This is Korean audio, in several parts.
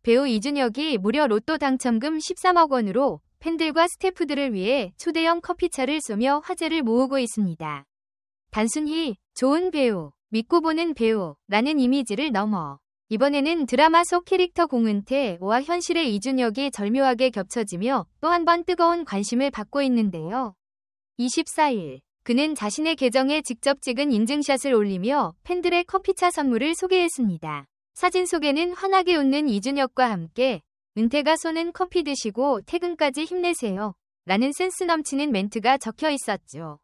배우 이준혁이 무려 로또 당첨금 13억 원으로 팬들과 스태프들을 위해 초대형 커피차를 쏘며 화제를 모으고 있습니다. 단순히 좋은 배우, 믿고 보는 배우라는 이미지를 넘어 이번에는 드라마 속 캐릭터 공은태와 현실의 이준혁이 절묘하게 겹쳐지며 또 한 번 뜨거운 관심을 받고 있는데요. 24일, 그는 자신의 계정에 직접 찍은 인증샷을 올리며 팬들의 커피차 선물을 소개했습니다. 사진 속에는 환하게 웃는 이준혁과 함께 은태가 쏘는 커피 드시고 퇴근까지 힘내세요 라는 센스 넘치는 멘트가 적혀 있었죠.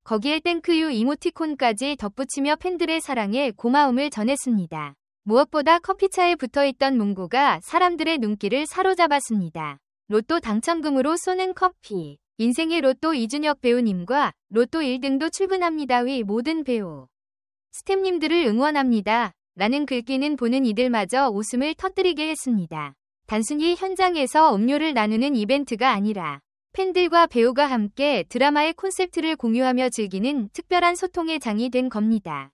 거기에 땡크유 이모티콘까지 덧붙이며 팬들의 사랑에 고마움을 전했습니다. 무엇보다 커피차에 붙어있던 문구가 사람들의 눈길을 사로잡았습니다. 로또 당첨금으로 쏘는 커피. 인생의 로또 이준혁 배우님과 로또 1등도 출근합니다. 위 모든 배우 스태프님들을 응원합니다. 라는 글귀는 보는 이들마저 웃음을 터뜨리게 했습니다. 단순히 현장에서 음료를 나누는 이벤트가 아니라 팬들과 배우가 함께 드라마의 콘셉트를 공유하며 즐기는 특별한 소통의 장이 된 겁니다.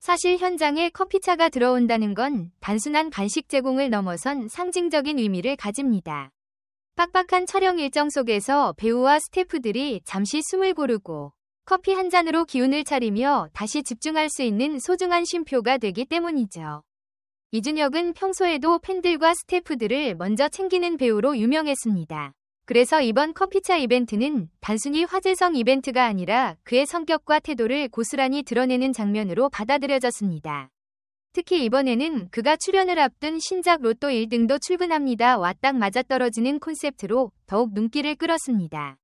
사실 현장에 커피차가 들어온다는 건 단순한 간식 제공을 넘어선 상징적인 의미를 가집니다. 빡빡한 촬영 일정 속에서 배우와 스태프들이 잠시 숨을 고르고 커피 한 잔으로 기운을 차리며 다시 집중할 수 있는 소중한 쉼표가 되기 때문이죠. 이준혁은 평소에도 팬들과 스태프들을 먼저 챙기는 배우로 유명했습니다. 그래서 이번 커피차 이벤트는 단순히 화제성 이벤트가 아니라 그의 성격과 태도를 고스란히 드러내는 장면으로 받아들여졌습니다. 특히 이번에는 그가 출연을 앞둔 신작 로또 1등도 출근합니다와 딱 맞아떨어지는 콘셉트로 더욱 눈길을 끌었습니다.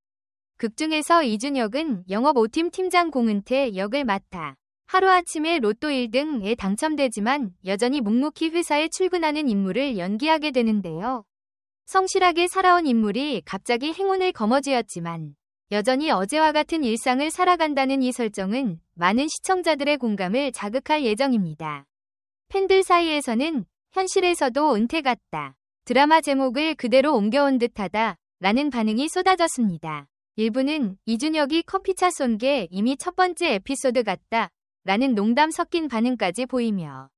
극중에서 이준혁은 영업 5팀 팀장 공은태 역을 맡아 하루아침에 로또 1등에 당첨되지만 여전히 묵묵히 회사에 출근하는 인물을 연기하게 되는데요. 성실하게 살아온 인물이 갑자기 행운을 거머쥐었지만 여전히 어제와 같은 일상을 살아간다는 이 설정은 많은 시청자들의 공감을 자극할 예정입니다. 팬들 사이에서는 현실에서도 은퇴 같다. 드라마 제목을 그대로 옮겨온 듯하다. 라는 반응이 쏟아졌습니다. 일부는 이준혁이 커피차 쏜 게 이미 첫 번째 에피소드 같다. 라는 농담 섞인 반응까지 보이며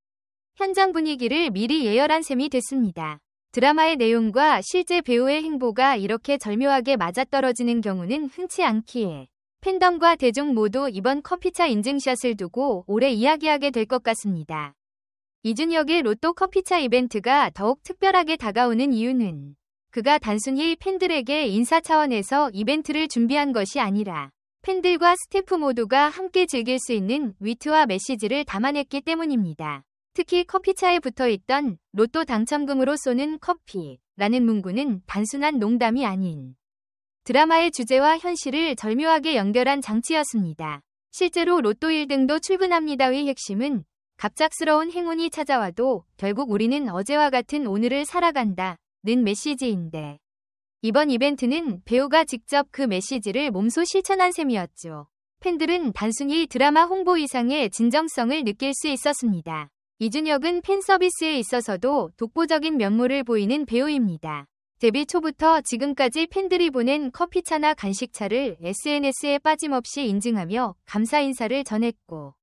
현장 분위기를 미리 예열한 셈이 됐습니다. 드라마의 내용과 실제 배우의 행보가 이렇게 절묘하게 맞아떨어지는 경우는 흔치 않기에 팬덤과 대중 모두 이번 커피차 인증샷을 두고 오래 이야기하게 될 것 같습니다. 이준혁의 로또 커피차 이벤트가 더욱 특별하게 다가오는 이유는 그가 단순히 팬들에게 인사 차원에서 이벤트를 준비한 것이 아니라 팬들과 스태프 모두가 함께 즐길 수 있는 위트와 메시지를 담아냈기 때문입니다. 특히 커피차에 붙어있던 로또 당첨금으로 쏘는 커피라는 문구는 단순한 농담이 아닌 드라마의 주제와 현실을 절묘하게 연결한 장치였습니다. 실제로 로또 1등도 출근합니다의 핵심은 갑작스러운 행운이 찾아와도 결국 우리는 어제와 같은 오늘을 살아간다는 메시지인데 이번 이벤트는 배우가 직접 그 메시지를 몸소 실천한 셈이었죠. 팬들은 단순히 드라마 홍보 이상의 진정성을 느낄 수 있었습니다. 이준혁은 팬 서비스에 있어서도 독보적인 면모를 보이는 배우입니다. 데뷔 초부터 지금까지 팬들이 보낸 커피차나 간식차를 SNS에 빠짐없이 인증하며 감사 인사를 전했고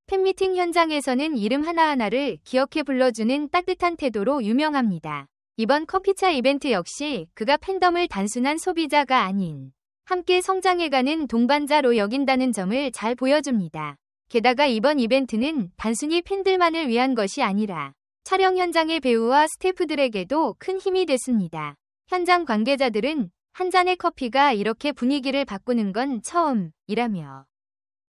팬미팅 현장에서는 이름 하나하나를 기억해 불러주는 따뜻한 태도로 유명합니다. 이번 커피차 이벤트 역시 그가 팬덤을 단순한 소비자가 아닌 함께 성장해가는 동반자로 여긴다는 점을 잘 보여줍니다. 게다가 이번 이벤트는 단순히 팬들만을 위한 것이 아니라 촬영 현장의 배우와 스태프들에게도 큰 힘이 됐습니다. 현장 관계자들은 한 잔의 커피가 이렇게 분위기를 바꾸는 건 처음이라며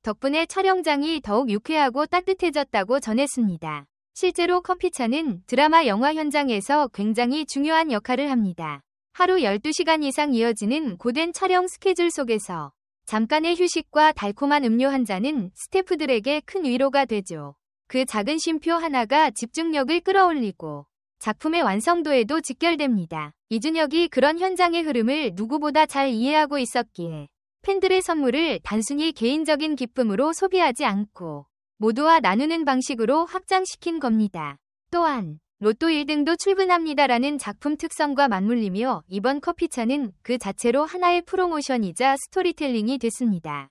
덕분에 촬영장이 더욱 유쾌하고 따뜻해졌다고 전했습니다. 실제로 커피차는 드라마 영화 현장에서 굉장히 중요한 역할을 합니다. 하루 12시간 이상 이어지는 고된 촬영 스케줄 속에서 잠깐의 휴식과 달콤한 음료 한 잔은 스태프들에게 큰 위로가 되죠. 그 작은 쉼표 하나가 집중력을 끌어올리고 작품의 완성도에도 직결됩니다. 이준혁이 그런 현장의 흐름을 누구보다 잘 이해하고 있었기에 팬들의 선물을 단순히 개인적인 기쁨으로 소비하지 않고 모두와 나누는 방식으로 확장시킨 겁니다. 또한 로또 1등도 출근합니다라는 작품 특성과 맞물리며 이번 커피차는 그 자체로 하나의 프로모션이자 스토리텔링이 됐습니다.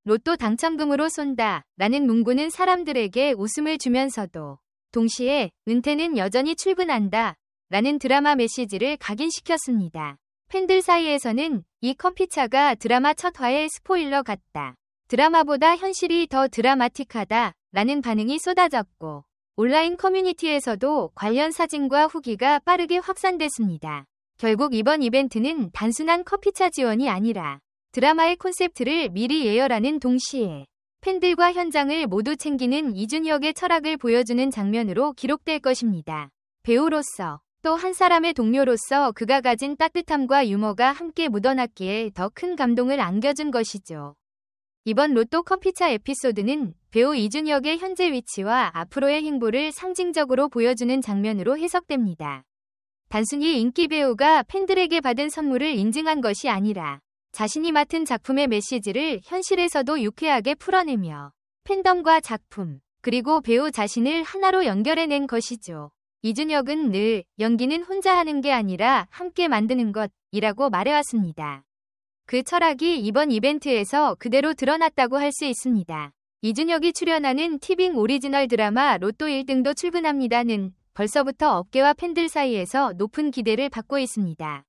로또 당첨금으로 쏜다라는 문구는 사람들에게 웃음을 주면서도 동시에 은퇴는 여전히 출근한다 라는 드라마 메시지를 각인시켰습니다. 팬들 사이에서는 이 커피차가 드라마 첫 화의 스포일러 같다. 드라마보다 현실이 더 드라마틱하다 라는 반응이 쏟아졌고 온라인 커뮤니티에서도 관련 사진과 후기가 빠르게 확산됐습니다. 결국 이번 이벤트는 단순한 커피차 지원이 아니라 드라마의 콘셉트를 미리 예열하는 동시에 팬들과 현장을 모두 챙기는 이준혁의 철학을 보여주는 장면으로 기록될 것입니다. 배우로서 또 한 사람의 동료로서 그가 가진 따뜻함과 유머가 함께 묻어났기에 더 큰 감동을 안겨준 것이죠. 이번 로또 커피차 에피소드는 배우 이준혁의 현재 위치와 앞으로의 행보를 상징적으로 보여주는 장면으로 해석됩니다. 단순히 인기 배우가 팬들에게 받은 선물을 인증한 것이 아니라 자신이 맡은 작품의 메시지를 현실에서도 유쾌하게 풀어내며 팬덤과 작품, 그리고 배우 자신을 하나로 연결해낸 것이죠. 이준혁은 늘 연기는 혼자 하는 게 아니라 함께 만드는 것이라고 말해왔습니다. 그 철학이 이번 이벤트에서 그대로 드러났다고 할 수 있습니다. 이준혁이 출연하는 티빙 오리지널 드라마 로또 1등도 출근합니다는 벌써부터 업계와 팬들 사이에서 높은 기대를 받고 있습니다.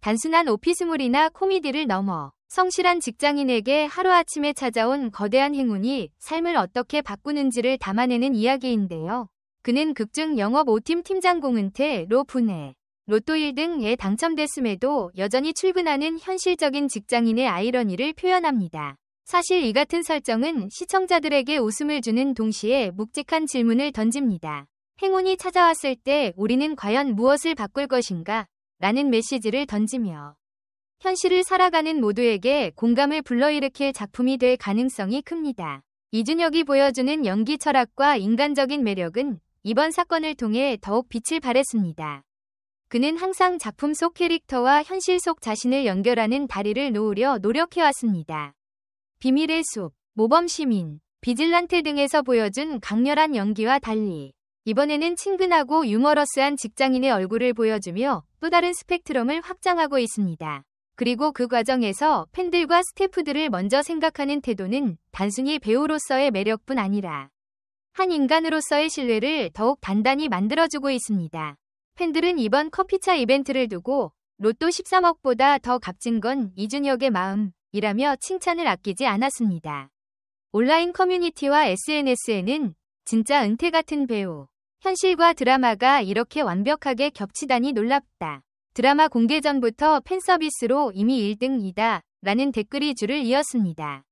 단순한 오피스물이나 코미디를 넘어 성실한 직장인에게 하루아침에 찾아온 거대한 행운이 삶을 어떻게 바꾸는지를 담아내는 이야기인데요. 그는 극중 영업 5팀 팀장 공은태로 분해 로또 1등에 당첨됐음에도 여전히 출근하는 현실적인 직장인의 아이러니를 표현합니다. 사실 이 같은 설정은 시청자들에게 웃음을 주는 동시에 묵직한 질문을 던집니다. 행운이 찾아왔을 때 우리는 과연 무엇을 바꿀 것인가? 라는 메시지를 던지며 현실을 살아가는 모두에게 공감을 불러일으킬 작품이 될 가능성이 큽니다. 이준혁이 보여주는 연기 철학과 인간적인 매력은 이번 사건을 통해 더욱 빛을 발했습니다. 그는 항상 작품 속 캐릭터와 현실 속 자신을 연결하는 다리를 놓으려 노력해왔습니다. 비밀의 숲, 모범시민, 비질란테 등에서 보여준 강렬한 연기와 달리 이번에는 친근하고 유머러스한 직장인의 얼굴을 보여주며 또 다른 스펙트럼을 확장하고 있습니다. 그리고 그 과정에서 팬들과 스태프들을 먼저 생각하는 태도는 단순히 배우로서의 매력뿐 아니라 한 인간으로서의 신뢰를 더욱 단단히 만들어주고 있습니다. 팬들은 이번 커피차 이벤트를 두고 로또 13억보다 더 값진 건 이준혁의 마음이라며 칭찬을 아끼지 않았습니다. 온라인 커뮤니티와 SNS에는 진짜 은퇴 같은 배우, 현실과 드라마가 이렇게 완벽하게 겹치다니 놀랍다. 드라마 공개 전부터 팬서비스로 이미 1등이다 라는 댓글이 줄을 이었습니다.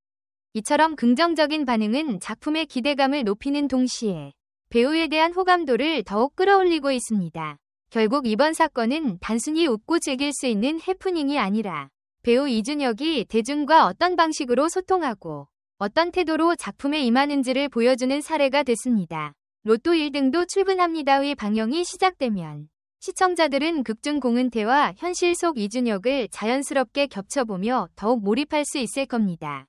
이처럼 긍정적인 반응은 작품의 기대감을 높이는 동시에 배우에 대한 호감도를 더욱 끌어올리고 있습니다. 결국 이번 사건은 단순히 웃고 즐길 수 있는 해프닝이 아니라 배우 이준혁이 대중과 어떤 방식으로 소통하고 어떤 태도로 작품에 임하는지를 보여주는 사례가 됐습니다. 로또 1등도 출근합니다의 방영이 시작되면 시청자들은 극중 공은태와 현실 속 이준혁을 자연스럽게 겹쳐보며 더욱 몰입할 수 있을 겁니다.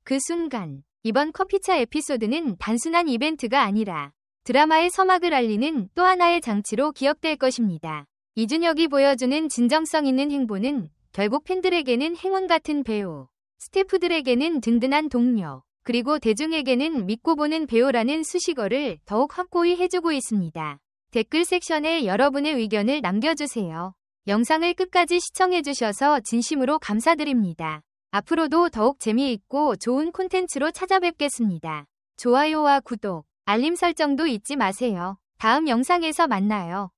그 순간 이번 커피차 에피소드는 단순한 이벤트가 아니라 드라마의 서막을 알리는 또 하나의 장치로 기억될 것입니다. 이준혁이 보여주는 진정성 있는 행보는 결국 팬들에게는 행운 같은 배우, 스태프들에게는 든든한 동료, 그리고 대중에게는 믿고 보는 배우라는 수식어를 더욱 확고히 해주고 있습니다. 댓글 섹션에 여러분의 의견을 남겨주세요. 영상을 끝까지 시청해주셔서 진심으로 감사드립니다. 앞으로도 더욱 재미있고 좋은 콘텐츠로 찾아뵙겠습니다. 좋아요와 구독, 알림 설정도 잊지 마세요. 다음 영상에서 만나요.